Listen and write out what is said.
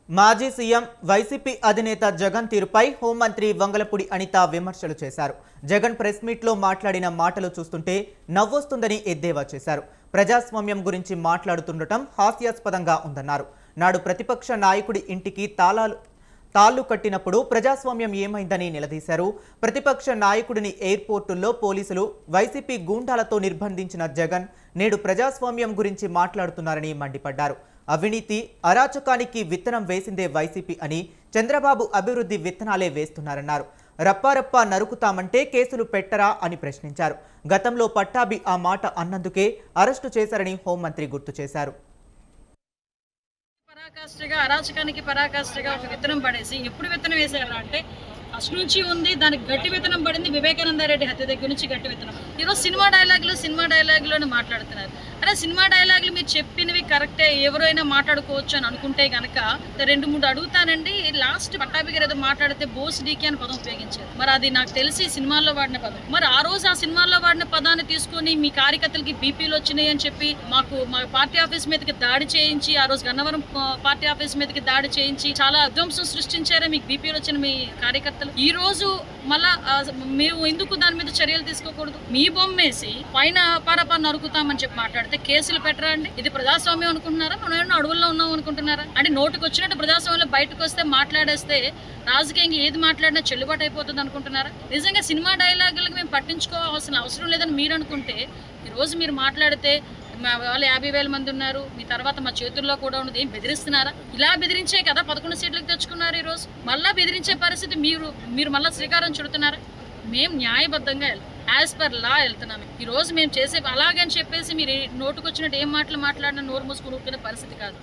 మాజీ CM YCP అధినేత జగన్ తీరుపై హోంమంత్రి వంగలపూడి అనిత విమర్శలు చేశారు. జగన్ ప్రెస్ మీట్లో మాట్లాడిన మాటలు చూస్తుంటే నవ్వొస్తుందని ఎద్దేవా చేశారు. ప్రజాస్వామ్యం గురించి మాట్లాడుతుండటం హాస్యాస్పదంగా ఉందన్నారు. నాడు ప్రతిపక్ష నాయకుడి ఇంటికి తాళ్లు కట్టినప్పుడు ప్రజాస్వామ్యం ఏమైందని నిలదీశారు. ప్రతిపక్ష నాయకుడిని ఎయిర్పోర్టుల్లో పోలీసులు వైసీపీ గూండాలతో నిర్బంధించిన జగన్ నేడు ప్రజాస్వామ్యం గురించి మాట్లాడుతున్నారని మండిపడ్డారు. అవినీతి అరాచకానికి విత్తనం వేసిందే వైసీపీ అని, చంద్రబాబు అభివృద్ధి విత్తనాలే వేస్తున్నారన్నారు. రప్పారప్పా నరుకుతామంటే కేసులు పెట్టరా అని ప్రశ్నించారు. గతంలో పట్టాభి ఆ మాట అన్నందుకే అరెస్టు చేశారని హోంమంత్రి గుర్తు చేశారు. పరాకాష్ఠగా అరాచకానికి పరాకాష్ఠగా ఒక విత్తనం పడేసి ఎప్పుడు విత్తనం వేసారా అంటే ఫస్ట్ నుంచి ఉంది. దానికి గట్టి విత్తనం పడింది వివేకానంద రెడ్డి హత్య దగ్గర నుంచి గట్టి విత్తనం. ఈరోజు సినిమా డైలాగులు మాట్లాడుతున్నారు. అరే సినిమా డైలాగులు మీరు చెప్పినవి కరెక్టే, ఎవరైనా మాట్లాడుకోవచ్చు అని అనుకుంటే కనుక 2-3 అడుగుతానండి. లాస్ట్ పట్టాభి గారు ఏదో మాట్లాడితే బోస్ డీకే అని పదం ఉపయోగించారు. మరి అది నాకు తెలిసి సినిమాల్లో వాడిన పదం. మరి ఆ రోజు ఆ సినిమాల్లో వాడిన పదాన్ని తీసుకొని మీ కార్యకర్తలకి బీపీలు వచ్చినాయి అని చెప్పి మా పార్టీ ఆఫీస్ మీదకి దాడి చేయించి, ఆ రోజు గన్నవరం పార్టీ ఆఫీస్ మీదకి దాడి చేయించి చాలా విధ్వంసం సృష్టించారే మీకు బీపీలు వచ్చిన మీ కార్యకర్తలు. ఈ రోజు మళ్ళా మేము ఎందుకు దాని మీద చర్యలు తీసుకోకూడదు? మీ బొమ్మేసి పైన పరపా నరుకుతామని చెప్పి మాట్లాడితే కేసులు పెట్టరా అండి? ఇది ప్రజాస్వామ్యం అనుకుంటున్నారా? మనం ఏమన్నా అడవుల్లో ఉన్నాం అనుకుంటున్నారా? అంటే నోటుకు వచ్చినట్టు ప్రజాస్వామ్యంలో బయటకు వస్తే మాట్లాడేస్తే రాజకీయంగా ఏది మాట్లాడినా చెల్లుబాటు అయిపోతుంది అనుకుంటున్నారా? నిజంగా సినిమా డైలాగులకు మేము పట్టించుకోవాల్సిన అవసరం లేదని మీరు అనుకుంటే ఈరోజు మీరు మాట్లాడితే మా వాళ్ళు 50,000 మంది ఉన్నారు, మీ తర్వాత మా చేతుల్లో కూడా ఉన్నది, ఏం బెదిరిస్తున్నారా? ఇలా బెదిరించే కదా 11 సీట్లకు తెచ్చుకున్నారు. ఈరోజు మళ్ళా బెదిరించే పరిస్థితి మీరు మళ్ళీ శ్రీకారం చుడుతున్నారా? మేము న్యాయబద్ధంగా యాజ్ పర్ లా వెళ్తున్నాము. ఈ రోజు మేము చేసే అలాగని చెప్పేసి మీరు నోటుకొచ్చినట్టు ఏం మాటలు మాట్లాడినా నోరు మూసుకుని ఊరుకునే పరిస్థితి కాదు.